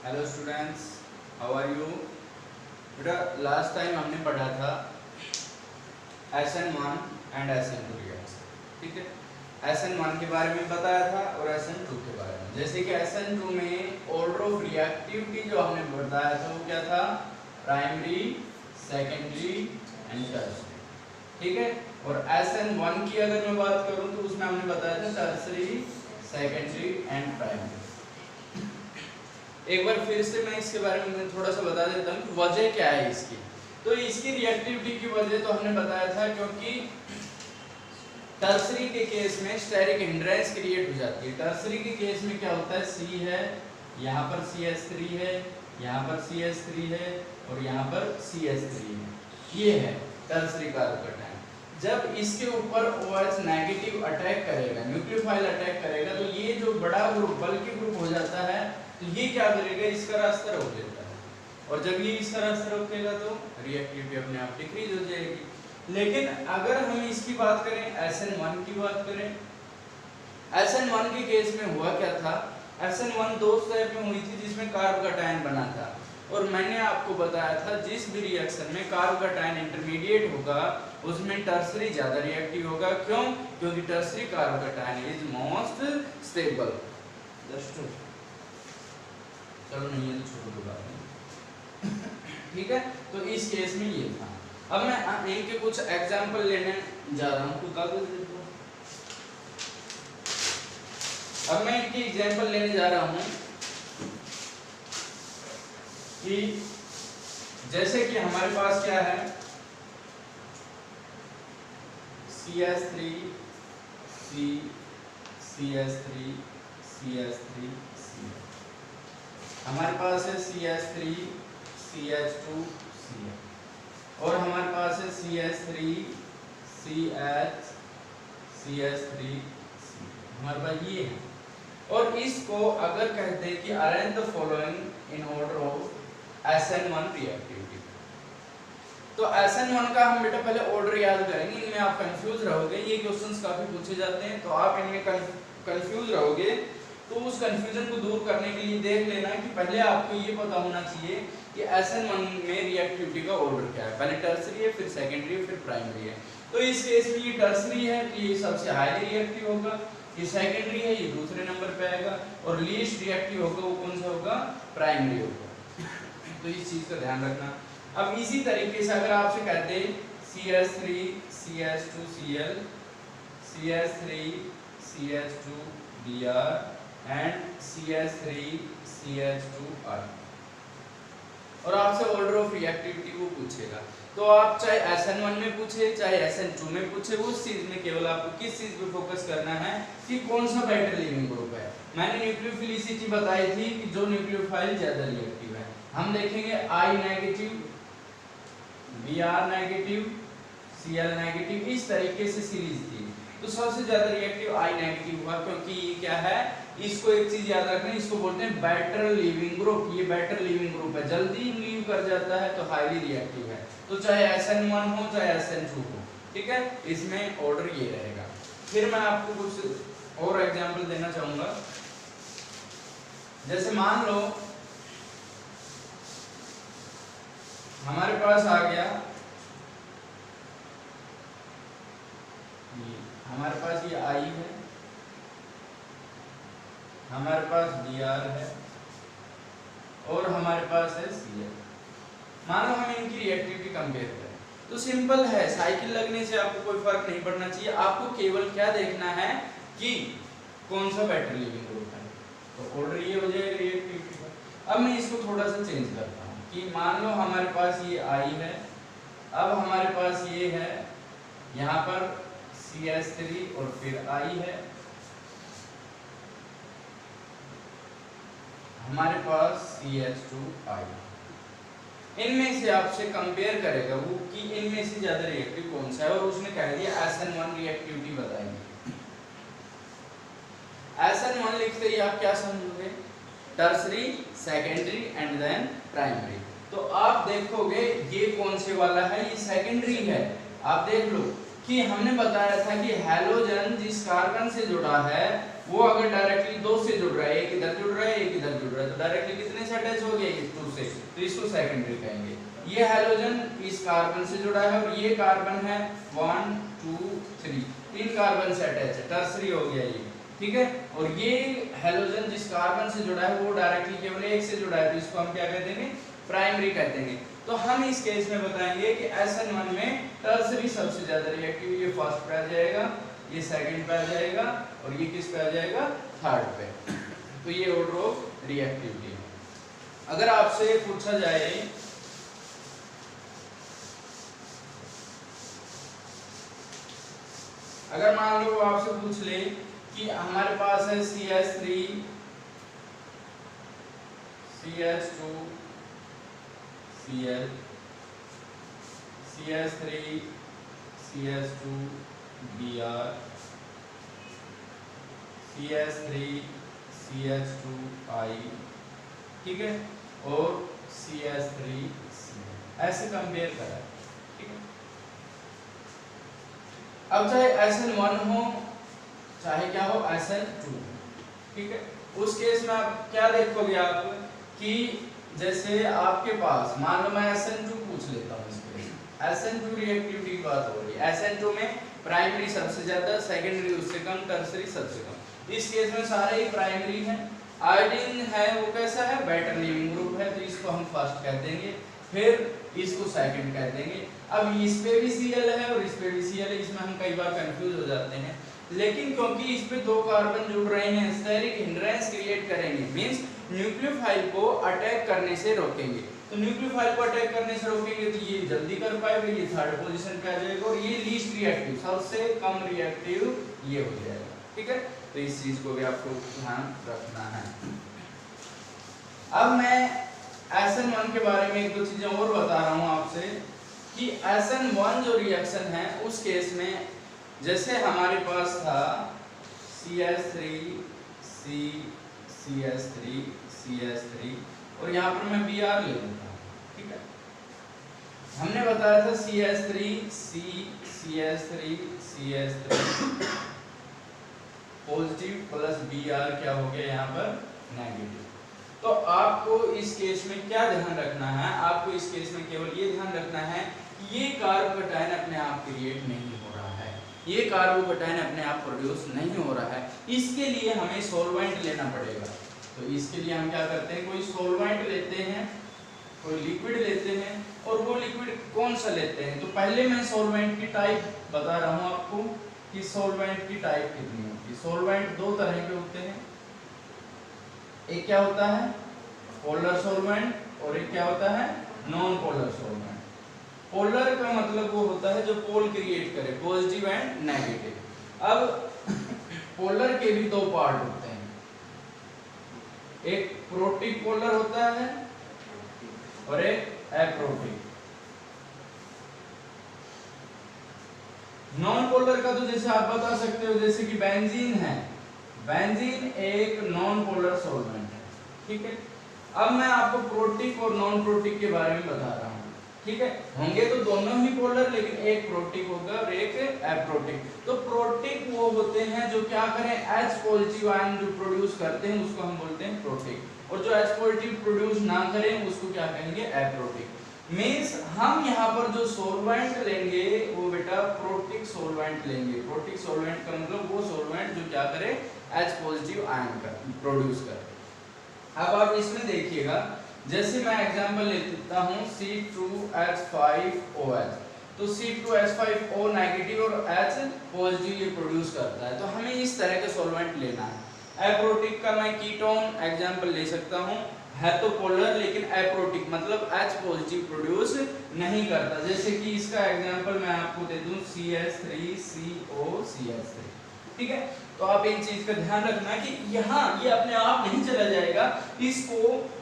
Hello students, how are you. बेटा last time हमने पढ़ा था SN1 एंड SN2 रिएक्शन, ठीक है। SN1 के बारे में बताया था और SN2 के बारे में। जैसे कि SN2 में ऑर्डर ऑफ रिएक्टिविटी जो हमने बताया था वो क्या था, प्राइमरी, सेकेंडरी एंड टर्शरी, ठीक है। और SN1 की अगर मैं बात करूं तो उसमें हमने बताया था टर्शरी, सेकेंडरी एंड प्राइमरी। एक बार फिर से मैं इसके बारे में थोड़ा सा बता देता हूँ कि वजह क्या है इसकी। तो इसकी रिएक्टिविटी की वजह तो हमने बताया था क्योंकि टर्सरी के केस में स्टेरिक हिंड्रेंस क्रिएट हो जाती है। टर्सरी के केस में क्या होता है, C है, यहाँ पर CH3 है, यहाँ पर CH3 है और यहाँ पर CH3 है, ये है टर्सरी कार्बोकैटायन। जब इसके ऊपर OH नेगेटिव अटैक करेगा, न्यूक्लियोफाइल अटैक करेगा, तो ये जो बड़ा ग्रुप बल्कि ग्रुप हो जाता है, तो ये क्या करेगा, इसका रास्ता रोक देता है। और जब ये इसका रास्ता रोकेगा तो रिएक्टिविटी अपने आप डिक्रीज हो जाएगी। लेकिन अगर हम इसकी बात करें, SN1 की बात करें, SN1 के केस में हुआ क्या था, SN1 दो स्टेप में हुई थी जिसमें कार्बोकैटायन बना था। और मैंने आपको बताया था जिस भी रिएक्शन में कार्बोकैटायन इंटरमीडिएट होगा उसमें टर्सरी ज्यादा रिएक्टिव होगा। क्यों? क्योंकि tertiary carbocation is most stable. चलो नहीं है तो छोड़ दो बात नहीं। ठीक है, तो इस केस में ये था। अब मैं इनके कुछ एग्जांपल लेने जा रहा हूँ, कागज दे दो। अब मैं इनकी एग्जांपल लेने जा रहा हूँ कि जैसे कि हमारे पास क्या है, CH3 C, CH3 CH3 C, हमारे पास है CH3 CH2 CH, और हमारे पास है CH3 CH CH3 C, हमारे पास ये है। और इसको अगर कहते हैं कि arrange the following in order of SN1 reactivity, तो SN1 का हम बेटा पहले ऑर्डर याद करेंगे, इनमें आप कंफ्यूज रहोगे, ये क्वेश्चंस काफी पूछे जाते हैं, तो आप इनमें कंफ्यूज रहोगे। तो उस कंफ्यूजन को दूर करने के लिए देख लेना कि पहले आपको ये पता होना चाहिए कि SN1 में रिएक्टिविटी का ऑर्डर क्या है, पहले टर्सरी है, फिर सेकेंडरी है, फिर प्राइमरी है। तो इस केस में ये टर्सरी है तो ये सबसे हाईली रिएक्टिव होगा, ये सेकेंडरी है ये दूसरे नंबर पे आएगा, और लीस्ट रिएक्टिव होगा वो कौन सा होगा, प्राइमरी होगा। तो इस चीज का ध्यान रखना। अब इसी तरीके से अगर आपसे कहते CH3 CH2 Cl, CH3 CH2 Br and CH3 CH2 R, और आपसे ऑर्डर ऑफ रिएक्टिविटी वो पूछेगा, तो आप चाहे SN1 में पूछे चाहे SN2 में पूछे, उस चीज में केवल आपको किस चीज पे फोकस करना है कि कौन सा बेटर लिविंग ग्रुप है। मैंने न्यूक्लियोफिलिसिटी बताई थी कि जो न्यूक्लियोफाइल ज्यादा रिएक्टिव है। हम देखेंगे I negative, Br negative, Cl negative, इस तरीके से सीरीज थी। तो सबसे ज्यादा रिएक्टिव I नेगेटिव हुआ, क्योंकि ये क्या है, इसको एक चीज याद रखना, इसको बोलते हैं बेटर लिविंग ग्रुप। ये बेटर लिविंग ग्रुप है, जल्दी लीव कर जाता है तो हाईली रिएक्टिव है। तो चाहे SN1 हो चाहे SN2 हो, ठीक है, इसमें ऑर्डर ये रहेगा। फिर मैं आपको कुछ और एग्जांपल देना चाहूंगा। जैसे मान लो हमारे पास आ गया, हमारे पास ये I है, हमारे पास Br है और हमारे पास है Cl। मान लो हम इनकी रिएक्टिविटी कंपेयर करें तो सिंपल है, साइकिल लगने से आपको कोई फर्क नहीं पड़ना चाहिए। आपको केवल क्या देखना है कि कौन सा बेटर लिविंग ग्रुप है, तो ऑर्डर ये हो जाएगा रिएक्टिविटी का। अब मैं इसको थोड़ा सा चेंज करता हूँ कि मान लो हमारे पास ये I है, अब हमारे पास ये है, यहाँ पर CH3 और फिर I है, हमारे पास CH2I। इनमें से आपसे कंपेयर करेगा वो कि इनमें से ज्यादा रिएक्टिव कौन सा है, और उसने कह दिया SN1 रिएक्टिविटी बताएंगे। SN1 लिखते ही आप क्या समझोगे, tertiary, secondary and then primary. तो आप देखोगे ये कौन से वाला है, ये सेकेंडरी है। आप देख लो कि हमने बताया था कि हैलोजन जिस कार्बन से जुड़ा है वो अगर डायरेक्टली दो से जुड़ रहा है, एक इधर जुड़ रहा है एक इधर जुड़ रहा है, है तो डायरेक्टली कितने से अटैच हो गया, ये 2 से, तो इसको सेकेंडरी कहेंगे। ये हैलोजन इस कार्बन से जुड़ा है और ये कार्बन है 1 2 3, 3 कार्बन से अटैच है, टर्सरी हो गया ये, ठीक है। और ये हैलोजन जिस कार्बन से जुड़ा है वो डायरेक्टली केवल एक से जुड़ा है, तो इसको हम क्या कहते हैं, प्राइमरी कहते हैं। तो हम इस केस में बताएंगे कि SN1 में टर्सरी सबसे ज्यादा रिएक्टिव, ये फर्स्ट पे आ जाएगा, ये सेकंड पे आ जाएगा और ये किस पे आ जाएगा, थर्ड पे। तो ये ऑर्डर ऑफ रिएक्टिविटी है। अगर आपसे पूछा जाए अगर मान लो आपसे पूछ ले कि हमारे पास है CH3 CH2 Cl CH3 CH2 Br CH3 CH2 I, ठीक है, और CH3 ऐसे कंपेयर करा, ठीक है। अब चाहे SN1 हो चाहे क्या हो SN2, ठीक है, उस केस में आप क्या देखोगे आप कि जैसे आपके पास मान लो मैं SN2 पूछ लेता हूँ, SN2 रिएक्टिविटी की बात हो रही है। SN2 में प्राइमरी सबसे ज्यादा, सेकेंडरी उससे कम, टर्सरी सबसे कम। इस केस में सारे ही प्राइमरी हैं। आयोडीन है वो कैसा है, बेटर लीविंग ग्रुप है, तो इसको हम फर्स्ट कह देंगे, फिर इसको सेकंड कह देंगे। अब इस पे भी Cl है और इस पे भी Cl है, इसमें हम कई बार कंफ्यूज हो जाते हैं, लेकिन क्योंकि इस पे 2 कार्बन जुड़ रहे हैं, स्टेरिक हिंड्रेंस क्रिएट करेंगे, मींस न्यूक्लियोफाइल को अटैक करने से रोकेंगे। तो न्यूक्लियोफाइल को अटैक करने से रोकेंगे तो ये जल्दी कर पाएगा, ये थर्ड पोजीशन पे आ जाएगा, और ये लीस्ट रिएक्टिव, सबसे कम रिएक्टिव ये हो जाएगा, ठीक है। तो इस चीज को भी आपको ध्यान रखना है। अब मैं SN1 के बारे में 1-2 चीजें और बता रहा हूं आपसे कि SN1 जो रिएक्शन है उस केस में जैसे हमारे पास था CH3 C CH3 CH3 और यहाँ पर मैं Br ले लूंगा, ठीक है। हमने बताया था CH3 C CH3 CH3 positive plus Br क्या हो गया यहाँ पर नेगेटिव। तो आपको इस केस में क्या ध्यान रखना है, आपको इस केस में केवल ये ध्यान रखना है कि ये कार्बोकैटायन अपने आप क्रिएट नहीं हो रहा है, ये कार्बोकैटायन अपने आप प्रोड्यूस नहीं हो रहा है। इसके लिए हमें सॉल्वेंट लेना पड़ेगा। तो इसके लिए हम क्या करते हैं, कोई सॉल्वेंट लेते हैं, कोई लिक्विड लेते हैं, और वो लिक्विड कौन सा लेते हैं। तो पहले मैं सॉल्वेंट की टाइप बता रहा हूँ आपको कि सॉल्वेंट की टाइप कितनी होती है। सॉल्वेंट 2 तरह के होते हैं, एक क्या होता है पोलर सॉल्वेंट और एक क्या होता है नॉन पोलर सॉल्वेंट। पोलर का मतलब वो होता है जो पोल क्रिएट करे, पॉजिटिव एंड नेगेटिव। अब पोलर के भी 2 पार्ट होते हैं, एक प्रोटिक पोलर होता है और एक एप्रोटिक। नॉन पोलर का तो जैसे आप बता सकते हो, जैसे कि बेंजीन है, बेंजीन एक नॉन पोलर सॉल्वेंट है, ठीक है। अब मैं आपको प्रोटिक और नॉन प्रोटिक के बारे में बता रहा हूँ, ठीक है। होंगे तो दोनों ही पोलर, लेकिन एक प्रोटिक होगा और एक एप्रोटिक। तो प्रोटिक वो होते हैं जो क्या करें, H पॉजिटिव आयन जो प्रोड्यूस करते हैं उसको हम बोलते हैं प्रोटिक, और जो H पॉजिटिव प्रोड्यूस ना करें उसको क्या कहेंगे, एप्रोटिक। मींस हम यहाँ पर जो सॉल्वेंट लेंगे वो बेटा प्रोटिक सॉल्वेंट लेंगे। प्रोटिक सॉल्वेंट का मतलब वो सॉल्वेंट जो क्या करे, H पॉजिटिव आयन का प्रोड्यूस करे। अब आप इसमें देखिएगा, जैसे मैं एग्जांपल लेता हूँ C2H5OH, तो C2H5O नेगेटिव और H पॉजिटिव ये प्रोड्यूस करता है, तो हमें इस तरह के सॉल्वेंट लेना है। एप्रोटिक का मैं कीटोन एग्जांपल ले सकता हूँ, है तो पोलर लेकिन एप्रोटिक मतलब H पॉजिटिव प्रोड्यूस नहीं करता। जैसे कि इसका एग्जांपल मैं आपको दे दूं CH3COCH3, ठीक है। तो आप एक चीज का ध्यान रखना कि यहाँ ये अपने आप नहीं चला जाएगा, इसको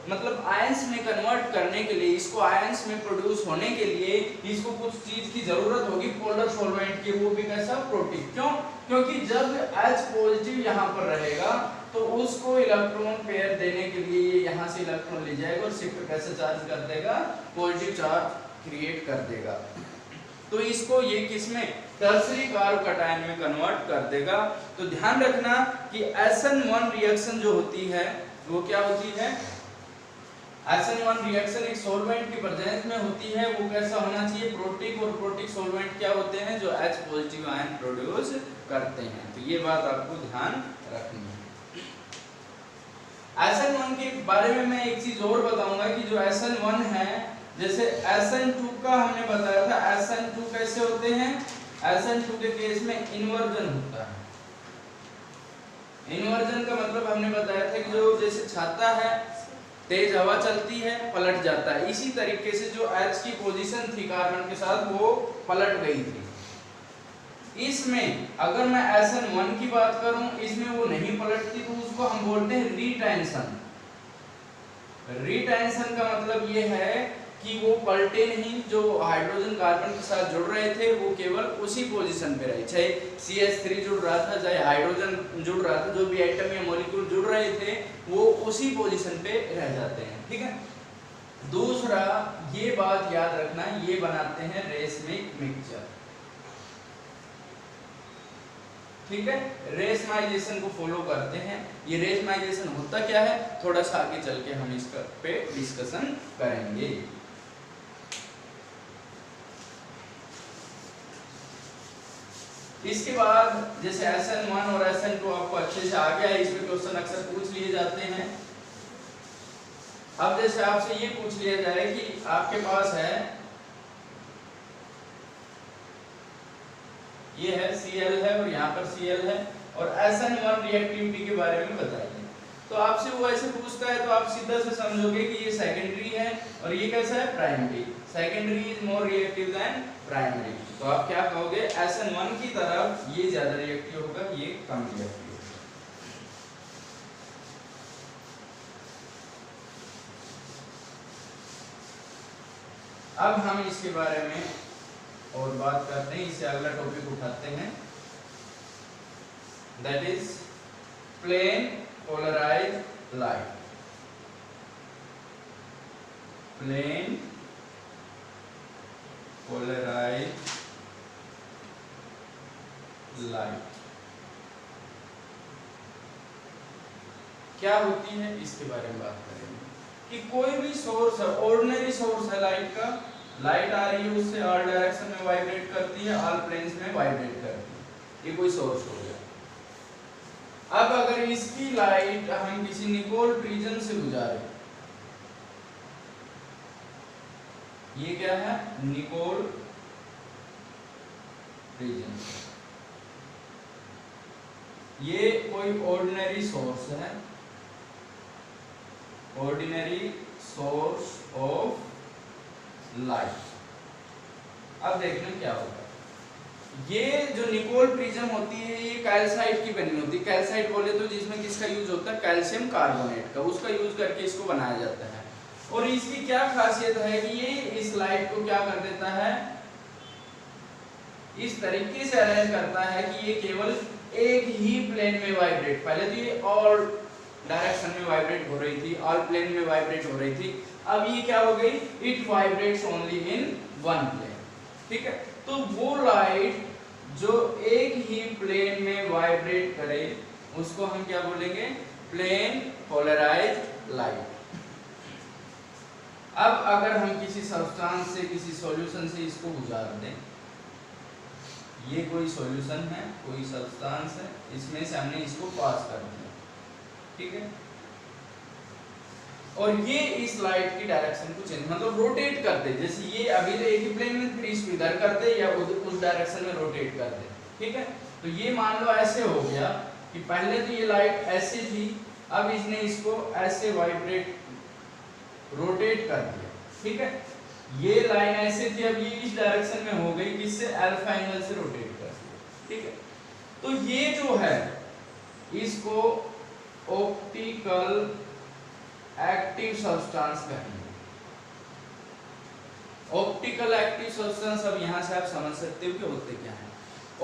मतलब आयंस में कन्वर्ट करने के लिए, इसको आयंस में प्रोड्यूस होने के लिए इसको कुछ चीज की जरूरत होगी पोलर सॉल्वेंट की, वो भी कैसा, प्रोटिक। क्यों, क्योंकि जब H पॉजिटिव यहाँ पर रहेगा तो उसको इलेक्ट्रॉन पेयर देने के लिए ये यहाँ से इलेक्ट्रॉन ले जाएगा और शिफ्ट कैसे चार्ज कर देगा, पॉजिटिव चार्ज क्रिएट कर देगा। तो इसको ये किसमें, टर्सरी कार्बोकैटायन में कन्वर्ट कर देगा। तो ध्यान रखना कि SN1 रिएक्शन जो होती है वो क्या होती है, SN1 रिएक्शन एक सॉल्वेंट की प्रेजेंस में होती है, वो कैसा होना चाहिए, प्रोटिक, और प्रोटिक सॉल्वेंट क्या होते हैं, जो H पॉजिटिव आयन प्रोड्यूस करते हैं। तो ये बात आपको ध्यान रखनी है। SN1 के बारे में मैं एक चीज और बताऊंगा कि जो SN1 है, जैसे SN2 का हमने बताया था, SN2 कैसे होते हैं, SN2 के केस में इन्वर्जन होता है। इन्वर्जन का मतलब हमने बताया था कि जो जैसे छाता है, तेज हवा चलती है, पलट जाता है, इसी तरीके से जो H की पोजीशन थी कार्बन के साथ वो पलट गई थी। इसमें अगर मैं SN1 की बात करूं, इसमें वो नहीं पलटती, तो उसको हम बोलते हैं रिटेंशन। रिटेंशन का मतलब ये है कि वो पलटे नहीं, जो हाइड्रोजन कार्बन के साथ जुड़ रहे थे वो केवल उसी पोजीशन पे रहे, चाहे CH3 जुड़ रहा था, चाहे हाइड्रोजन जुड़ रहा था, जो भी एटम या मॉलिक्यूल जुड़ रहे थे वो उसी पोजीशन पे रह जाते हैं। ठीक है। दूसरा ये बात याद रखना, ये बनाते हैं रेसमिक मिक्सचर। ठीक है, रेशमाइजेशन को फॉलो करते हैं। ये रेशमाइजेशन होता क्या है, थोड़ा सा आगे चल के हम इस पे डिस्कशन करेंगे। इसके बाद जैसे SN1 और SN2 आपको अच्छे से आ गया है, इस पे क्वेश्चन अक्सर पूछ लिए जाते हैं। अब जैसे आपसे ये पूछ लिया जाए कि आपके पास है, ये है Cl है और यहाँ पर Cl है, और SN1 रिएक्टिविटी के बारे में बताइए। तो आपसे वो ऐसे पूछता है तो आप सीधा से समझोगे कि ये सेकेंडरी है और ये कैसा है, primary. Secondary is more reactive than primary. तो आप क्या कहोगे, SN1 की तरफ ये ज्यादा रिएक्टिव होगा, ये कम रिएक्टिव होगा। अब हम इसके बारे में और बात करते हैं, इससे अगला टॉपिक उठाते हैं, that is plane polarised light. Plane polarised light क्या होती है, इसके बारे में बात करेंगे। कि कोई भी सोर्स है, ऑर्डिनरी सोर्स है लाइट का, लाइट आ रही है, उससे ऑल डायरेक्शन में वाइब्रेट करती है, ऑल प्लेन्स में वाइब्रेट करती है, ये कोई सोर्स हो गया। अब अगर इसकी लाइट हम किसी निकोल प्रिज्म से गुजारे, ये क्या है, निकोल प्रिज्म, ये कोई ऑर्डिनरी सोर्स है, ऑर्डिनरी सोर्स ऑफ लाइट। अब देखना क्या होगा, ये जो निकोल प्रिज्म होती है ये कैल्साइट की बनी होती है। कैल्साइट बोले तो जिसमें किसका यूज होता है, कैल्शियम कार्बोनेट का, उसका यूज करके इसको बनाया जाता है। और इसकी क्या खासियत है कि ये इस लाइट को क्या कर देता है, इस तरीके से अरेंज करता है कि ये केवल एक ही प्लेन में वाइब्रेट, पहले तो ये ऑल डायरेक्शन में वाइब्रेट हो रही थी, ऑल प्लेन में वाइब्रेट हो रही थी, अब ये क्या हो गई, it vibrates only in one plane. ठीक है, तो वो लाइट जो एक ही प्लेन में वाइब्रेट करे उसको हम क्या बोलेंगे, प्लेन पोलराइज्ड लाइट। अब अगर हम किसी सब्सटेंस से, किसी सॉल्यूशन से इसको गुजार दें, ये कोई सॉल्यूशन है, कोई सब्सटेंस है, इसमें से हमने इसको पास कर दिया, ठीक है, और ये इस लाइट की डायरेक्शन को चेंज मतलब रोटेट कर दे, जैसे ये अभी तो एक ही प्लेन में, फिर इसको इधर कर दे या उस डायरेक्शन में रोटेट कर दे। ठीक है, तो ये मान लो ऐसे हो गया कि पहले तो ये लाइट ऐसे थी, अब इसने इसको ऐसे वाइब्रेट रोटेट कर दिया। ठीक है, ये लाइन ऐसे थी, अब ये इस डायरेक्शन में हो गई, किससे, अल्फा एंगल से रोटेट कर दिया। ठीक है, तो ये जो है इसको ऑप्टिकल एक्टिव सब्सटेंस कहेंगे। ऑप्टिकल एक्टिव सब्सटेंस, अब यहां से आप समझ सकते हो कि होते क्या हैं।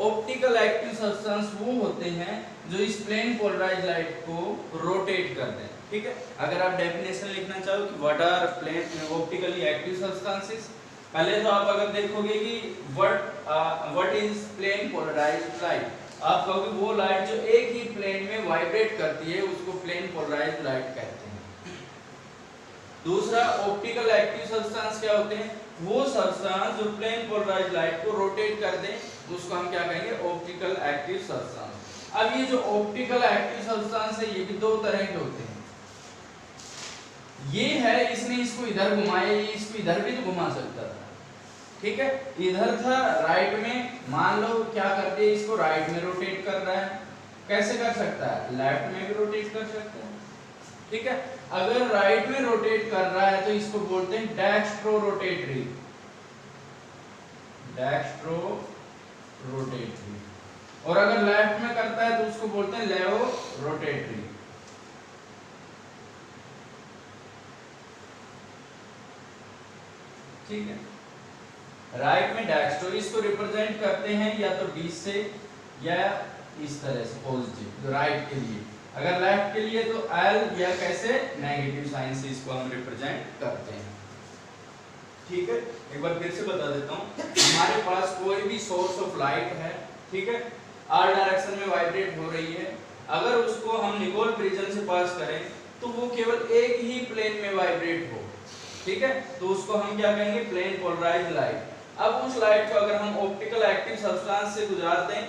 ऑप्टिकल एक्टिव सब्सटेंस वो होते हैं जो इस प्लेन पोलराइज्ड लाइट को रोटेट कर दें। ठीक है, अगर आप डेफिनेशन लिखना चाहो कि what are plane optically active substances, पहले तो आप अगर देखोगे कि what is plane polarised light, आप कहोगे वो लाइट जो एक ही प्लेन में वाइब्रेट करती है उसको प्लेन पोलराइज्ड लाइट कहते हैं। दूसरा ऑप्टिकल एक्टिव सब्सटेंस क्या होते हैं? वो सब्सटेंस जो प्लेन पोलराइज्ड लाइट को रोटेट कर दें उसको हम क्या कहेंगे? Optical active substance. अब ये जो ऑप्टिकल एक्टिव सब्सटेंस है ये भी दो तरह के होते हैं। ये है इसने इसको इधर घुमाया, ये इसको इधर भी तो घुमा सकता था, ठीक है। इधर था राइट में, मान लो क्या करते हैं इसको राइट में रोटेट कर रहा है, कैसे कर सकता है? लेफ्ट में भी रोटेट कर सकता है, ठीक है। अगर राइट में रोटेट कर रहा है तो इसको बोलते हैं डेक्स्ट्रो रोटेटरी, डेक्स्ट्रो रोटेटरी। और अगर लेफ्ट में करता है तो उसको बोलते हैं लेवो रोटेटरी। ठीक है, राइट में डेक्स्ट्रो, इसको रिप्रेजेंट करते हैं या तो डी से या इस तरह से पॉजिटिव राइट के लिए, अगर लेफ्ट के लिए तो एल या कैसे नेगेटिव साइन से इसको हम रिप्रेजेंट करते हैं। ठीक है, एक बार फिर से बता देता हूं, हमारे पास कोई भी सोर्स ऑफ लाइट है, ठीक है, आर डायरेक्शन में वाइब्रेट हो रही है, अगर उसको हम निकोल प्रिज्म से पास करें तो वो केवल एक ही प्लेन में वाइब्रेट हो, ठीक है, तो उसको हम क्या कहेंगे? Plane polarised light. अब उस लाइट को अगर हम ऑप्टिकल एक्टिव सब्सटेंस से गुजार दें,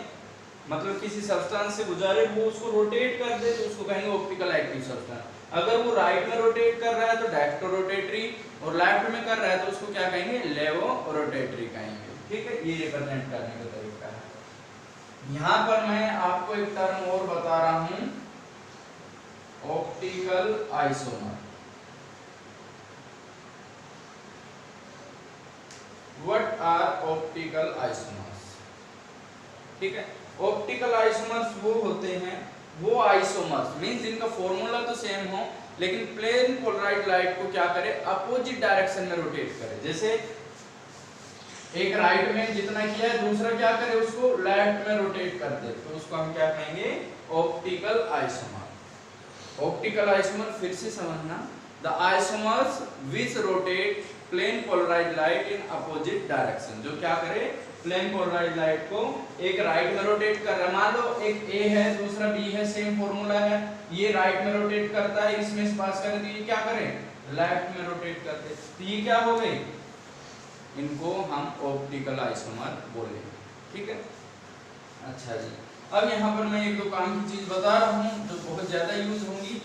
मतलब किसी सब्सटेंस से गुजारे वो उसको रोटेट कर दे तो उसको कहेंगे ऑप्टिकल एक्टिव सब्सटेंस। अगर वो राइट में रोटेट कर रहा है तो डेक्स्ट्रो रोटेटरी, और लेफ्ट में कर रहा है तो उसको क्या कहेंगे? लेवो रोटेटरी कहेंगे। ठीक है, ये रिप्रेजेंट करने का तरीका है। यहाँ पर मैं आपको एक टर्म और बता रहा हूँ, optical isomer. What are optical isomers? ठीक है, ऑप्टिकल आइसोमर्स वो होते हैं, वो आइसोमर्स मींस जिनका फॉर्मूला तो सेम हो लेकिन प्लेन पोलराइज्ड लाइट को क्या करे? अपोजिट डायरेक्शन में रोटेट करे। जैसे एक राइट में जितना किया है दूसरा क्या करे? उसको लेफ्ट में रोटेट कर दे, तो उसको हम क्या कहेंगे? Optical isomer. ऑप्टिकल आइसोमर फिर से समझना, the isomers which rotate plane polarised light in opposite direction, जो क्या करे? प्लेन पोलराइज्ड लाइट को एक राइट में रोटेट कर रहा है, मान लो एक ए है दूसरा बी है, सेम फॉर्मूला है, ये राइट में रोटेट करता है, इसमें से पास करे तो ये क्या करे? लेफ्ट में रोटेट करते, तो ये क्या हो गई? इनको हम ऑप्टिकल आइसोमर बोले। ठीक है, अच्छा जी, अब यहाँ पर मैं एक दो काम की चीज बता रहा हूँ जो बहुत ज्यादा यूज होंगी।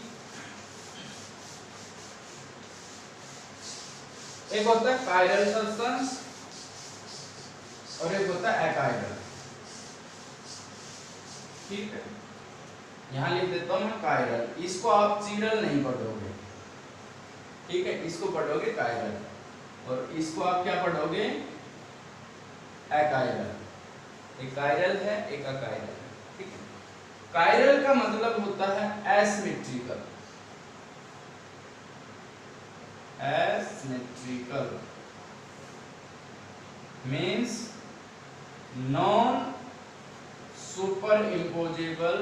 एक होता है कायरल सब्सटेंस और एक होता है एकाइडल। ठीक है, यहां लिख देता हूं मैं कायरल, इसको आप चिरल नहीं पढ़ोगे, ठीक है, इसको पढ़ोगे कायरल, और इसको आप क्या पढ़ोगे? एकाइडल। एक कायरल है एक एकाइडल है। ठीक है, कायरल का मतलब होता है asymmetrical, asymmetrical means non superimposable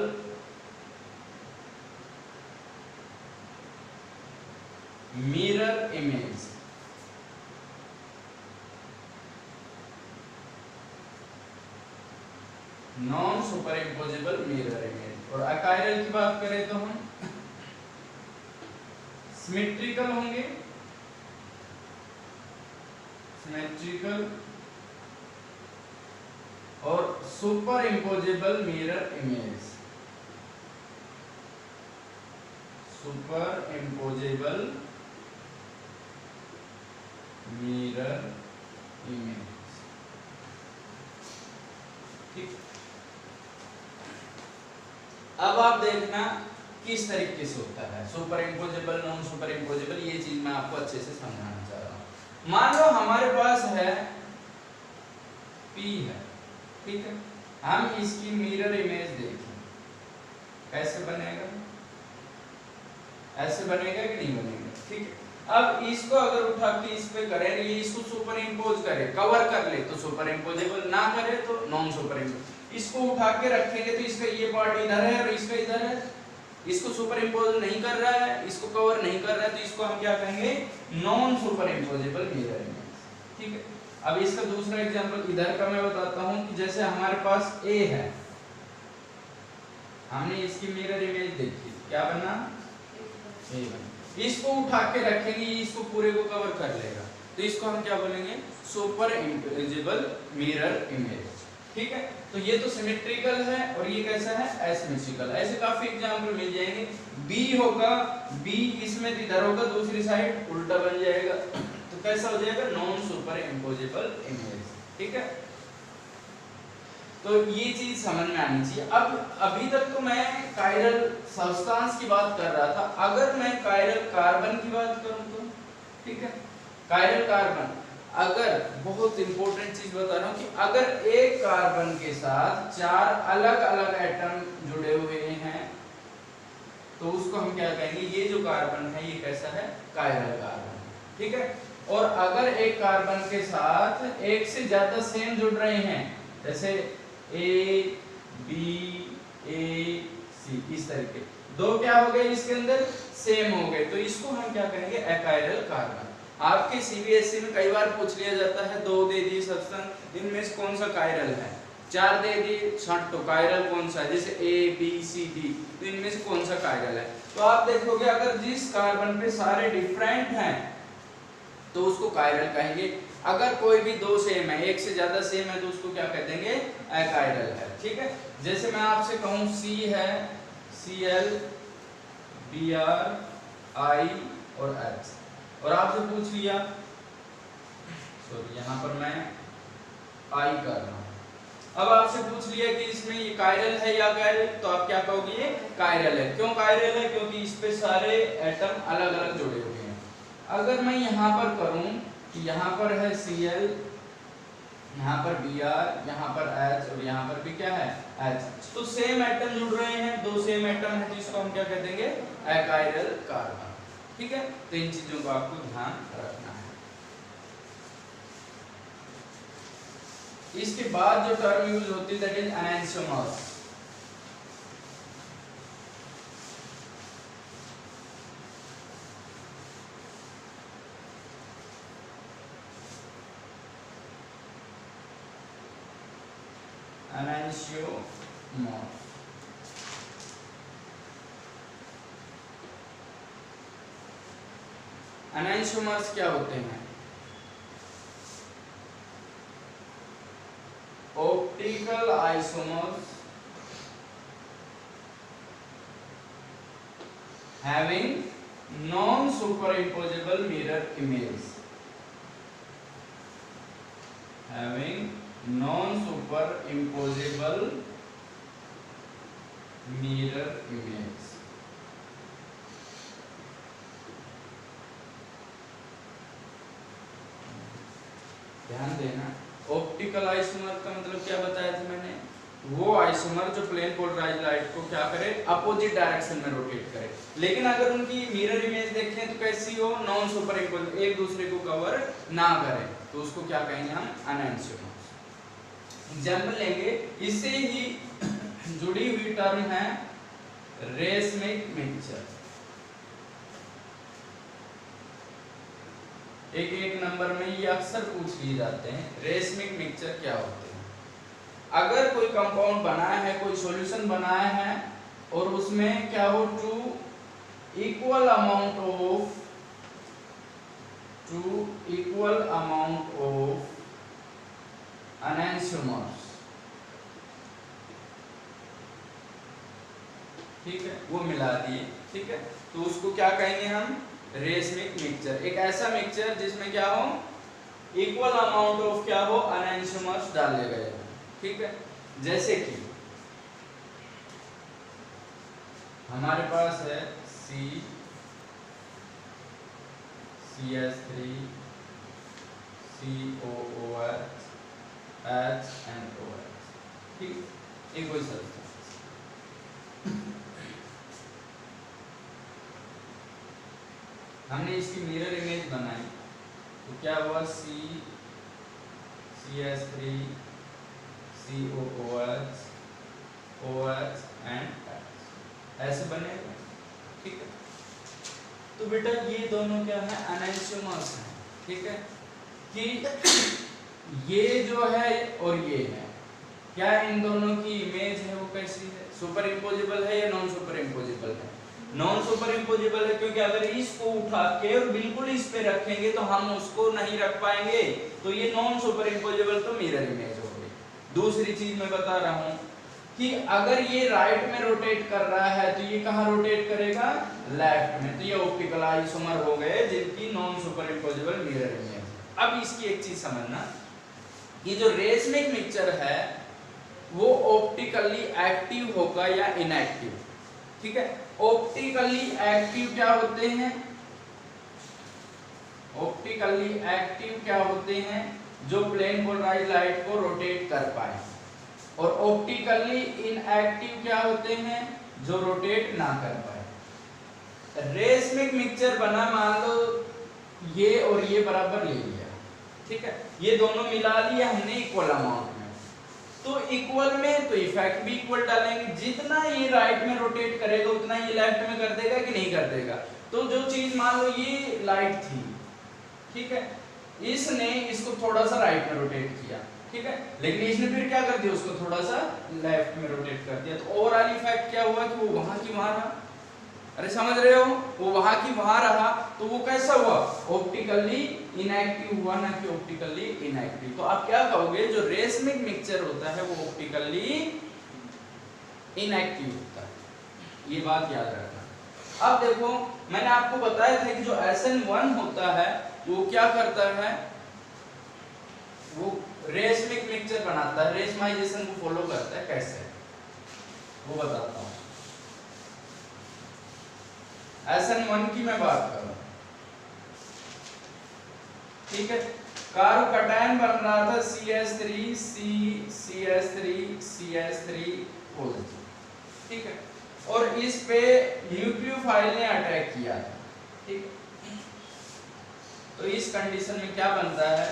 mirror image। Non superimposable mirror image. और अकायरल की बात करें तो हम सिमेट्रिकल होंगे, सिमेट्रिकल और superimposable mirror image, superimposable mirror image. ठीक, अब आप देखना किस तरीके से होता है superimposable non superimposable, ये चीज मैं आपको अच्छे से समझाना चाह रहा हूं। मान लो हमारे पास है P है, ठीक है, हम इसकी मिरर इमेज देखें, कैसे बनेगा? ऐसे बनेगा कि नहीं बनेगा? ठीक है, अब इसको अगर उठा के इस पे करें, ये इसको सुपर इम्पोज करे, कवर कर ले तो सुपर इम्पोजेबल, ना करे तो नॉन सुपर इम्पोज। इसको उठा के रखेंगे तो इसका ये पार्ट इधर है और इसका इधर है, इसको सुपर इम्पोज नहीं कर रहा है, इसको कवर नहीं कर रहा है, तो इसको हम क्या कहेंगे? Non superimposable mirror image. ठीक है, अब इसका दूसरा एग्जांपल इधर का मैं बताता हूं कि जैसे हमारे पास A है, हमने इसकी मिरर इमेज देखी, क्या बना A1। इसको उठा के रखेंगे, इसको पूरे को कवर कर लेगा, तो इसको हम क्या बोलेंगे, सुपर इम्पोजिबल मिरर इमेज। ठीक है, तो ये तो सिमेट्रिकल है और ये कैसा है, एसिमेट्रिकल। ऐसे काफी एग्जांपल मिल जाएंगे। बी होगा, बी इसमें इधर होगा, दूसरी साइड उल्टा बन जाएगा, तो कैसा हो जाएगा, नॉन सुपर इम्पोजिबल इमेज। ठीक है, तो ये चीज समझ में आनी चाहिए। अब अभी तक तो मैं कायरल सब्सटेंस की बात कर रहा था, अगर मैं कायरल कार्बन की बात करूं तो, ठीक है, कायरल कार्बन, अगर बहुत इंपॉर्टेंट चीज बता रहा हूं कि अगर एक कार्बन के साथ 4 अलग अलग एटम जुड़े हुए हैं तो उसको हम क्या कहेंगे, ये जो कार्बन है ये कैसा है, कायरल कार्बन। ठीक है, और अगर एक कार्बन के साथ एक से ज्यादा सेम जुड़ रहे हैं, जैसे ए बी ए सी, इस तरीके दो क्या हो गए इसके अंदर, सेम हो गए, तो इसको हम क्या कहेंगे, अकायरल कार्बन। आपके सीबीएसई में कई बार पूछ लिया जाता है, 2 दे दी सब्सटेंस, इनमें से कौन सा कायरल है, 4 दे दी, छठो कायरल कौन सा है, जैसे ए बी सी डी, तो इनमें से कौन सा कायरल है। तो आप देखोगे अगर जिस कार्बन पे सारे डिफरेंट हैं तो उसको कायरल कहेंगे। अगर कोई भी 2 सेम है, एक से ज्यादा सेम है, तो उसको क्या कह देंगे, अकायरल है। ठीक है, जैसे मैं आपसे कहूं सी है, Cl Br I और H, और आपसे पूछ लिया, सॉरी यहाँ पर मैं I कर रहा हूँ, अब आपसे पूछ लिया कि इसमें ये कायरल है या कायरल, तो आप क्या कहोगे, ये कायरल है। क्यों कायरल है, क्योंकि इस पे सारे एटम अलग अलग जुड़े हुए हैं। अगर मैं यहाँ पर करूं कि यहाँ पर है Cl, यहाँ पर Br, यहाँ पर H और यहाँ पर भी क्या है, H, तो सेम एटम जुड़ रहे हैं, 2 सेम एटम है, तो इसको हम क्या कह देंगे, अकायरल कार्बन। ठीक है, तो इन चीजों को आपको ध्यान रखना है। इसके बाद जो टर्म यूज होती है that is enantiomers. Enantiomers enantiomers क्या होते हैं, optical isomers having non superimposable mirror image, having non superimposable mirror image। ध्यान देना, ऑप्टिकल आइसोमर का मतलब क्या बताया था मैंने, वो आइसोमर जो प्लेन पोलराइज्ड लाइट को क्या करे, अपोजिट डायरेक्शन में रोटेट करे, लेकिन अगर उनकी मिरर इमेज देखें तो कैसी हो, नॉन सुपर इम्पोजिबल, एक दूसरे को कवर ना करे, तो उसको क्या कहेंगे हम, एनेंटियोमर्स। एग्जांपल लेंगे, इससे ही जुड़ी हुई टर्म है रेसमिक मिक्सचर। एक नंबर में ये अक्सर पूछ लिए जाते हैं, रेसमिक मिक्सचर क्या होते हैं। अगर कोई कंपाउंड बनाया है, कोई सॉल्यूशन बनाया है और उसमें क्या हो, two equal amount of enantiomers, ठीक है, वो मिला दिए, ठीक है, तो उसको क्या कहेंगे हम, रेसमिक मिक्सचर। एक ऐसा मिक्सचर जिसमें क्या हो, इक्वल अमाउंट ऑफ क्या हो, एनेंटियोमर्स डाले गए, ठीक है। जैसे कि हमारे पास है CH3 COOH HNOH, ठीक, एक कोई सब्सटेंस, हमने इसकी मिरर इमेज बनाई तो क्या हुआ, CH3 COOH OH and H, ऐसे बनेगा, ठीक है। तो बेटा ये दोनों क्या है, एनेंटियोमर्स हैं, ठीक है, कि ये जो है और ये है, क्या इन दोनों की इमेज है वो कैसी है, सुपर इम्पोजिबल है या नॉन सुपर इम्पोजिबल है? नॉन सुपर इम्पोजिबल है, क्योंकि अगर इसको उठा के और बिल्कुल इस पे रखेंगे तो हम उसको नहीं रख पाएंगे, तो ये नॉन सुपर इम्पोजिबल तो मिरर इमेज हो गई। दूसरी चीज मैं बता रहा हूं कि अगर ये राइट में रोटेट कर रहा है तो ये कहां रोटेट करेगा? लेफ्ट में। तो ये ऑप्टिकल आइसोमर हो गए जिनकी non super imposable mirror image. अब इसकी एक चीज समझना, ये जो रेसमिक मिक्सचर है वो ऑप्टिकली एक्टिव होगा या इनएक्टिव, ठीक है? ऑप्टिकली एक्टिव क्या होते हैं? ऑप्टिकली एक्टिव क्या होते हैं? जो प्लेन पोलराइज्ड लाइट को रोटेट कर पाए। और ऑप्टिकली इनएक्टिव क्या होते हैं? जो रोटेट ना कर पाए। रेसमिक मिक्सचर बना, मान लो ये और ये बराबर ले लिया, ठीक है? ये दोनों मिला लिया हमने इक्वल अमाउंट में, तो इक्वल में तो इफेक्ट भी इक्वल डालेंगे। जितना ये राइट में रोटेट करेगा उतना ये लेफ्ट में कर देगा कि नहीं कर देगा? तो जो चीज मान लो ये लाइट थी, ठीक है, इसने इसको थोड़ा सा राइट में रोटेट किया, ठीक है, लेकिन इसने फिर क्या कर दिया? उसको थोड़ा सा लेफ्ट में रोटेट कर दिया। तो ओवरऑल इफेक्ट क्या हुआ कि वो वहां की वहां रहा। अरे समझ रहे हो? वो वहां की वहां रहा, तो वो कैसा हुआ? ऑप्टिकली इनएक्टिव हुआ, ना कि ऑप्टिकली इनएक्टिव। तो आप क्या कहोगे? जो रेसमिक मिक्सचर होता है वो ऑप्टिकली इनएक्टिव होता है। ये बात याद रखना। अब देखो, मैंने आपको बताया था कि जो SN1 होता है वो क्या करता है? वो रेसमिक मिक्सचर बनाता है, रेसमाइजेशन को फॉलो करता है। कैसे? वो बताता हूं। SN1 की मैं बात करूं, ठीक है, कार्बोकैटायन बन रहा था CH3 CH3 CH3 पॉजिटिव, ठीक है, और इस पे न्यूक्लियोफाइल ने अटैक किया था, ठीक है। तो इस कंडीशन में क्या बनता है?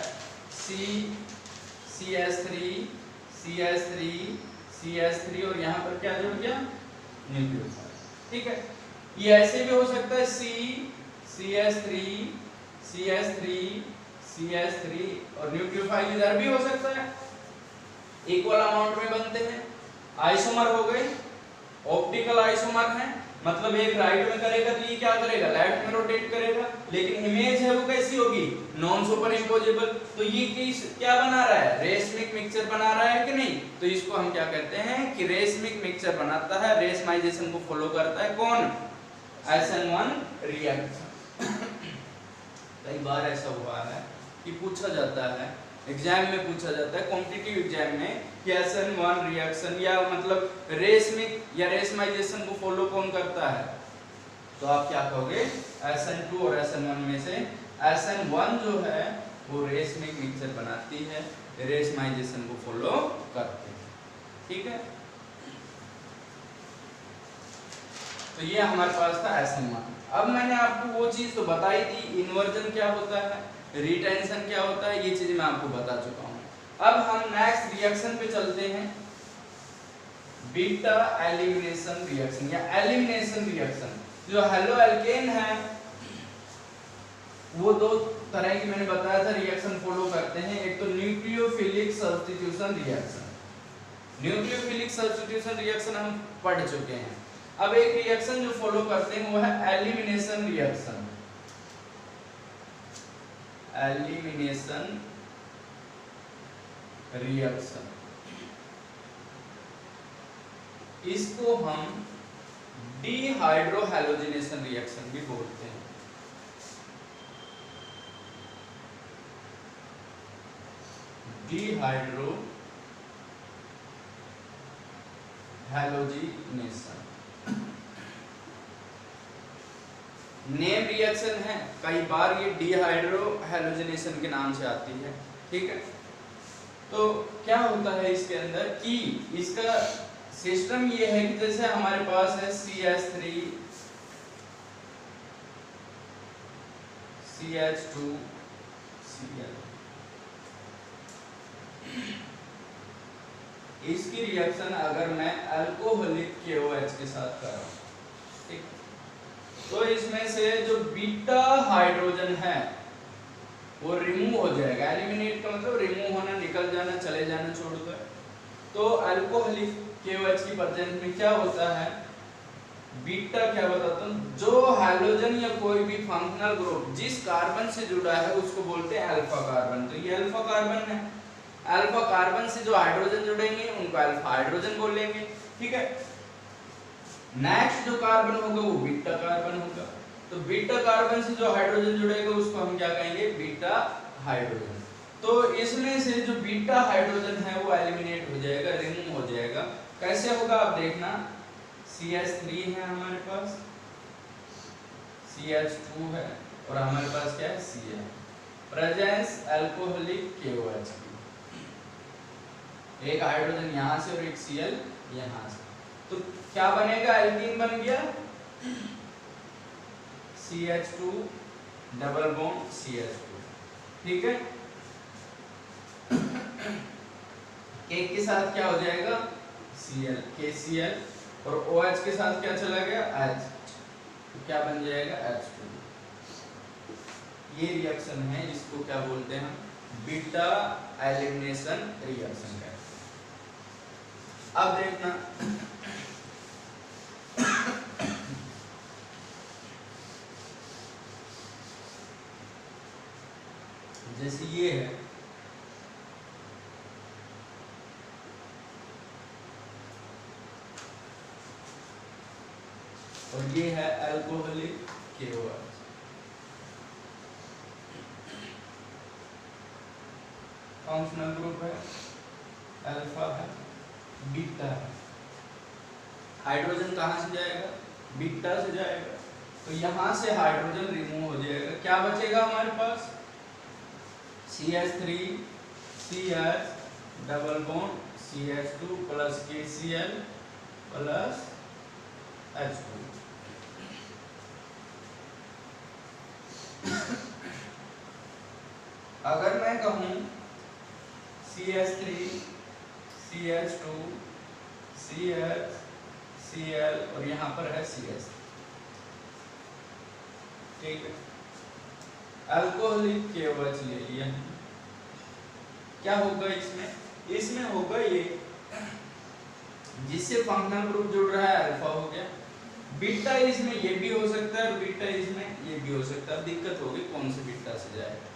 CH3 CH3 CH3 और यहाँ पर क्या जुड़ गया? न्यूक्लियोफाइल, ठीक है। ये ऐसे भी हो सकता है CH3 CH3 CH3 और न्यूक्लियोफाइल इधर भी हो सकता है, इक्वल अमाउंट में बनते हैं, आइसोमर हो गए, ऑप्टिकल आइसोमर है, मतलब एक राइट में करेगा तो ये क्या करेगा? लेफ्ट में रोटेट करेगा, लेकिन इमेज है वो कैसी होगी? Non super imposable. तो ये क्या बना रहा है? रेसमिक मिक्सचर बना रहा है कि नहीं? तो इसको हम क्या कहते हैं कि रेसमिक मिक्सचर बनाता है, रेसमाइजेशन को फॉलो करता है कौन? SN1 reaction. कई बार ऐसा हुआ है कि पूछा जाता है, एग्जाम में पूछा जाता है, कॉम्पिटिटिव एग्जाम में, कि SN1 रिएक्शन या मतलब रेसमिक या रेसमाइजेशन को फॉलो कौन करता है? तो आप क्या कहोगे? SN2 और SN1 में से SN1 जो है वो रेसमिक मिक्सचर बनाती है, रेसमाइजेशन को फॉलो करती है, ठीक है। तो ये हमारे पास था SN1। अब मैंने आपको वो चीज तो बताई थी, इन्वर्जन क्या होता है, रिटेंशन क्या होता है, ये चीज मैं आपको बता चुका हूं। अब हम नेक्स्ट रिएक्शन पे चलते हैं, बीटा एलिमिनेशन रिएक्शन या एलिमिनेशन रिएक्शन। जो हेलो एल्केन है वो दो तरह की मैंने बताया था रिएक्शन फॉलो करते हैं। एक तो nucleophilic substitution reaction, nucleophilic substitution reaction हम पढ़ चुके हैं। अब एक रिएक्शन जो फॉलो करते हैं वो है एलिमिनेशन रिएक्शन। एलिमिनेशन रिएक्शन, इसको हम डिहाइड्रोहैलोजिनेशन रिएक्शन भी बोलते हैं। डिहाइड्रोहैलोजिनेशन नेम रिएक्शन है, कई बार ये डिहाइड्रोहैलोजिनेशन के नाम से आती है, ठीक है। तो क्या होता है इसके अंदर कि इसका सिस्टम ये है कि जैसे हमारे पास है CH3 CH2 Cl, इसकी रिएक्शन अगर मैं अल्कोहलिक KOH के साथ कर रहा हूं, ठीक, तो इसमें से जो बीटा हाइड्रोजन है वो रिमूव हो जाएगा। एलिमिनेट का मतलब रिमूव होना, निकल जाना, चले जाना, छोड़कर। तो अल्कोहलिक KOH की प्रेजेंस में क्या होता है, बीटा क्या बताता हूँ, जो हाइड्रोजन या कोई भी फंक्शनल ग्रुप जिस कार्बन से जुड़ा है उसको बोलते हैं अल्फा कार्बन। तो ये अल्फा कार्बन है, अल्फा कार्बन से जो हाइड्रोजन जुड़ेंगे उनको अल्फा हाइड्रोजन बोलेंगे, ठीक है। नेक्स्ट जो कार्बन होगा वो बीटा कार्बन होगा, तो बीटा कार्बन से जो हाइड्रोजन जुड़ेगा उसको हम क्या कहेंगे, बीटा हाइड्रोजन। तो इसमें से जो बीटा हाइड्रोजन है वो एलिमिनेट हो जाएगा, रिमूव हो जाएगा। कैसे होगा आप देखना, CH3 है हमारे पास, CH2 है और हमारे पास क्या है Cl, प्रेजेंस अल्कोहलिक KOH की, एक हाइड्रोजन यहाँ से और एक Cl यहाँ से, तो क्या बनेगा, एल्कीन बन गया, CH2 डबल बॉन्ड CH2, ठीक है। K के साथ क्या हो जाएगा Cl, KCl, और OH के साथ क्या चला गया H, तो क्या बन जाएगा H2। ये रिएक्शन है, इसको क्या बोलते हैं, बीटा एलिमिनेशन रिएक्शन है। अब देखना जैसे ये है, और ये है अल्कोहलिक KOH, फंक्शनल ग्रुप है, अल्फा है, बीटा है, हाइड्रोजन कहाँ से जाएगा, बीटा से जाएगा, तो यहाँ से हाइड्रोजन रिमूव हो जाएगा, क्या बचेगा हमारे पास, CH3 CH double bond CH2 plus KCl plus H2। अगर मैं कहूँ CH3 CH2 CH Cl और यहाँ पर है CH, ठीक है, अल्कोहलिक KOH ले लिया, क्या होगा इसमें, इसमें होगा ये, जिससे फंक्शनल ग्रुप जुड़ रहा है अल्फा हो गया, बीटा इसमें ये भी हो सकता है और बीटा इसमें ये भी हो सकता है। अब दिक्कत होगी कौन से बीटा से जाएगा,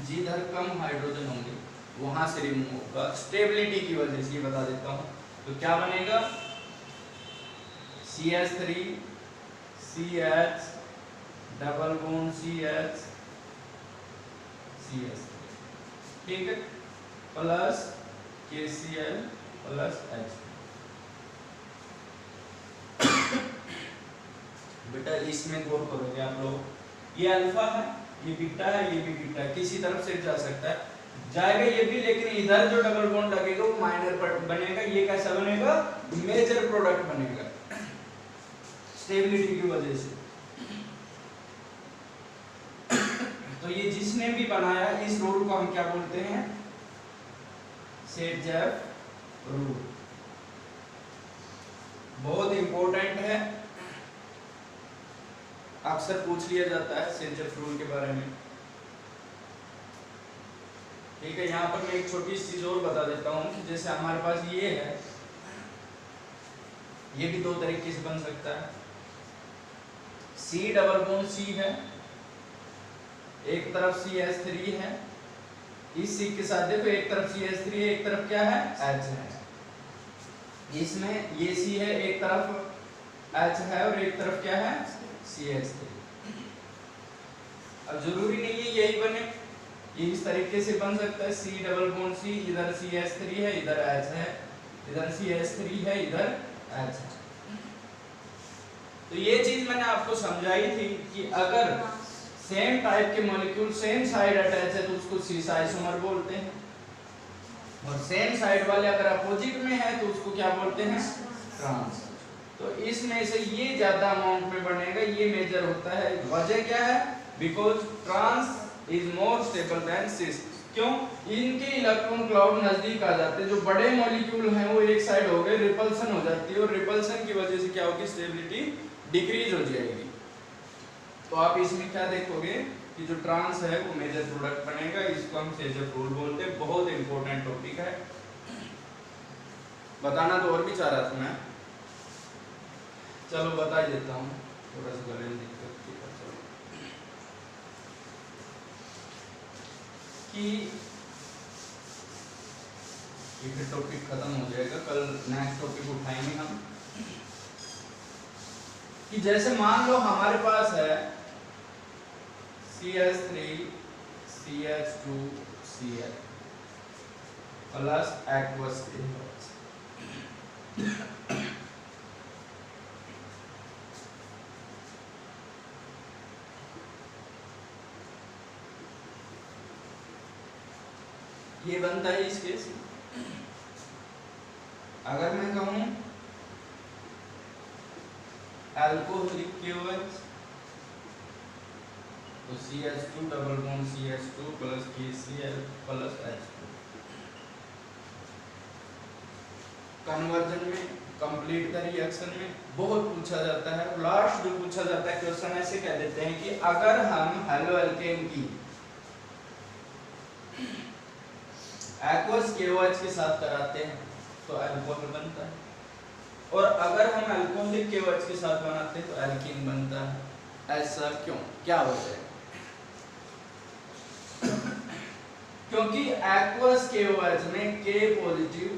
जिधर कम हाइड्रोजन होंगे वहां से रिमूव होगा, स्टेबिलिटी की वजह से, ये बता देता हूं। तो क्या बनेगा, CH3 CH double bond CH CH, ठीक है, प्लस KCl प्लस H। बेटा इसमें गौर करोगे आप लोग, ये अल्फा है, ये बीटा है, ये भी बीटा है, किसी तरफ से जा सकता है, जाएगा ये भी, लेकिन इधर जो डबल बॉन्ड लगेगा वो माइनर बनेगा, ये कैसा बनेगा, मेजर प्रोडक्ट बनेगा, स्टेबिलिटी की वजह से। तो ये जिसने भी बनाया इस रूल को हम क्या बोलते हैं, सेट-जेफ रूल, बहुत इंपॉर्टेंट है, अक्सर पूछ लिया जाता है सेट-जेफ रूल के बारे में, ठीक है। यहाँ पर मैं एक छोटी चीज और बता देता हूँ कि जैसे हमारे पास ये है, ये भी दो तरीके से बन सकता है, C डबल बॉन्ड C है, एक तरफ CH3 है, इस C के साथ देखो एक तरफ CH3 है, एक तरफ क्या है H है, इसमें ये C है, एक तरफ H है और एक तरफ क्या है CH3। अब जरूरी नहीं है यही बने, ये इस तरीके से बन सकता है, C डबल बॉन्ड C, इधर CH3 है, इधर H है, इधर CH3 है, इधर H है। तो ये चीज मैंने आपको समझाई थी कि अगर सेम टाइप के मॉलिक्यूल सेम साइड अटैच है तो उसको सीस आइसोमर बोलते हैं, और सेम साइड वाले अगर अपोजिट में है तो उसको क्या बोलते हैं, ट्रांस। तो इसमें से ये ज्यादा अमाउंट में बनेगा, ये मेजर होता है, वजह क्या है, because trans is more stable than cis. क्यों, इनके इलेक्ट्रॉन क्लाउड नजदीक आ जाते हैं, जो बड़े मॉलिक्यूल हैं वो एक साइड हो गए, रिपल्सन हो जाती है, और रिपल्सन की वजह से क्या होगी, स्टेबिलिटी डिक्रीज हो जाएगी। तो आप इसमें क्या देखोगे कि जो ट्रांस है वो मेजर प्रोडक्ट बनेगा, इसको हम सेजर रूल बोलते हैं, बहुत इंपॉर्टेंट टॉपिक है। बताना तो और भी चाह रहा था मैं, चलो बता ही देता हूँ, थोड़ा सा गले में दिक्कत थी। चलो कि ये फिर टॉपिक खत्म हो जाएगा, कल नेक्स्ट टॉपिक उठाएंगे हम। कि जैसे मान लो हमारे पास है CH3 CH2 Cl plus aqueous KOH। ये बनता है इस केस में। अगर मैं कहूं अल्कोहलिक KOH तो CH2 double bond CH2 plus KCl plus H2। Conversion में, कंप्लीट का रिएक्शन में बहुत पूछा जाता है। लास्ट जो पूछा जाता है क्वेश्चन ऐसे कह देते हैं कि अगर हम हेलो एल्केन की एक्वस KOH के साथ कराते हैं तो अल्कोहल बनता है, और अगर हम अल्कोहलिक KOH के साथ बनाते हैं तो एल्कीन बनता है। ऐसा क्यों, क्या वजह है? क्योंकि एक्वस KOH में K पॉजिटिव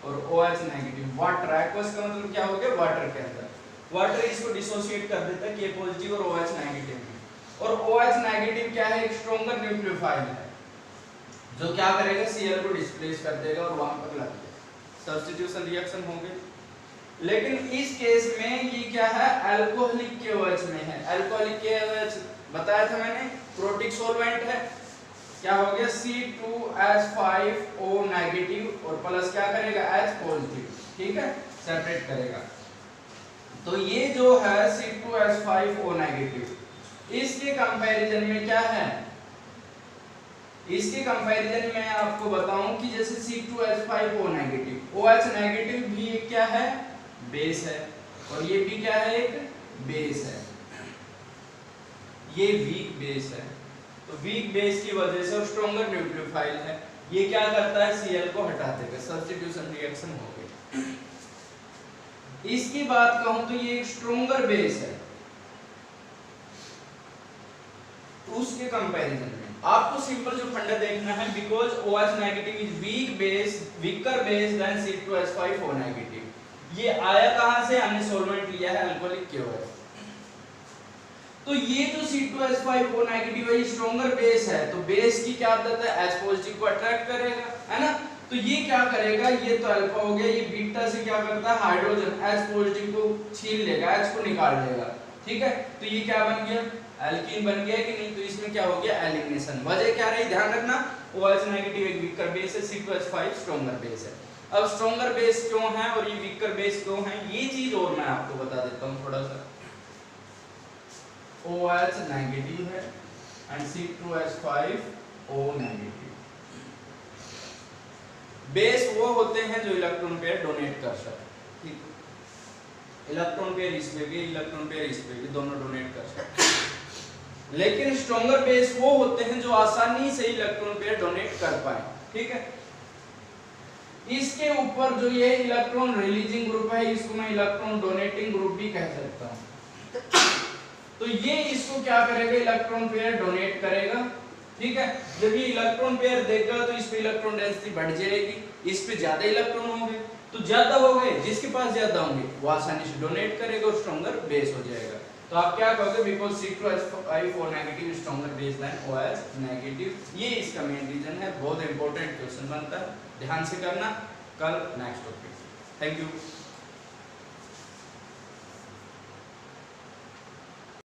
और OH नेगेटिव, वाटर, एक्वस का मतलब क्या हो गया, वाटर के अंदर, वाटर इसको डिसोसिएट कर देता है K पॉजिटिव और OH नेगेटिव में। और OH नेगेटिव क्या है, एक स्ट्रॉन्गर न्यूक्लियोफाइल है जो क्या करेगा, Cl को डिस्प्लेस कर देगा और वहां पर लग जाएगा, सब्स्टिट्यूशन रिएक्शन हो गई। लेकिन इस केस में ये क्या है, अल्कोहलिक KOH में है। अल्कोहलिक KOH बताया था मैंने, प्रोटिक सॉल्वेंट है, क्या हो गया C2H5O नेगेटिव और प्लस क्या करेगा H पॉजिटिव, ठीक है, सेपरेट करेगा। तो ये जो है C2H5O नेगेटिव, इसके कंपैरिजन में क्या है, इसके कंपैरिजन में आपको बताऊं कि जैसे C2H5O नेगेटिव, OH नेगेटिव भी एक क्या है, बेस है, और ये भी क्या है, एक बेस है, ये वीक बेस है। तो वीक बेस की वजह से स्ट्रॉन्गर न्यूक्लियोफाइल है, ये क्या करता है, Cl को हटा देगा, सब्स्टिट्यूशन रिएक्शन हो गई। इसकी बात कहूं तो ये एक स्ट्रॉन्गर बेस है, उसके कंपैरिजन में आपको सिंपल जो फंडा देखना है, because OH negative is weak base, weaker base than C2H5O negative. ये आया कहां से, हमने सॉल्वेंट लिया है अल्कोहलिक KOH। तो ये जो C2H5O नेगेटिव है, ये स्ट्रॉन्गर बेस है, तो बेस की क्या आदत है, H पॉजिटिव को अट्रैक्ट करेगा, है ना। तो ये क्या करेगा, ये तो अल्फा हो गया, ये बीटा से क्या करता है, हाइड्रोजन H पॉजिटिव को छीन लेगा, H को निकाल लेगा, ठीक है। तो ये क्या बन गया, एल्कीन बन गया कि नहीं। तो इसमें क्या हो गया, एलिमिनेशन। वजह क्या रही, ध्यान रखना, OH नेगेटिव एक वीकर बेस है, C2H5 स्ट्रॉन्गर बेस है। अब स्ट्रॉन्गर बेस क्यों है और ये वीकर बेस क्यों है, ये चीज और मैं आपको बता देता हूं थोड़ा सा। OH नेगेटिव है एंड C2H5O नेगेटिव। बेस वो होते हैं जो इलेक्ट्रॉन पेयर डोनेट कर सकते, ठीक, इलेक्ट्रॉन पेयर इस पे भी, इलेक्ट्रॉन पेयर इस पे भी, दोनों डोनेट कर सकते। लेकिन स्ट्रॉन्गर बेस वो होते हैं जो आसानी से इलेक्ट्रॉन पेयर डोनेट कर पाए, ठीक है। इसके ऊपर जो ये इलेक्ट्रॉन रिलीजिंग ग्रुप है, इसको मैं इलेक्ट्रॉन डोनेटिंग ग्रुप भी कह सकता हूं। तो ये इसको क्या करेगा, इलेक्ट्रॉन पेयर डोनेट करेगा, ठीक है। जब ये इलेक्ट्रॉन पेयर देगा तो इस पे इलेक्ट्रॉन डेंसिटी बढ़ जाएगी, इस पे ज्यादा इलेक्ट्रॉन होंगे, तो ज्यादा हो गए, जिसके पास ज्यादा होंगे वो आसानी से डोनेट करेगा और स्ट्रॉन्गर बेस हो जाएगा। तो आप क्या कहोगे, because C2H5O negative stronger base than OH negative. ये इसका मेन रीजन है, बहुत इंपॉर्टेंट क्वेश्चन बनता है, ध्यान से करना। कल नेक्स्ट टॉपिक। Thank you.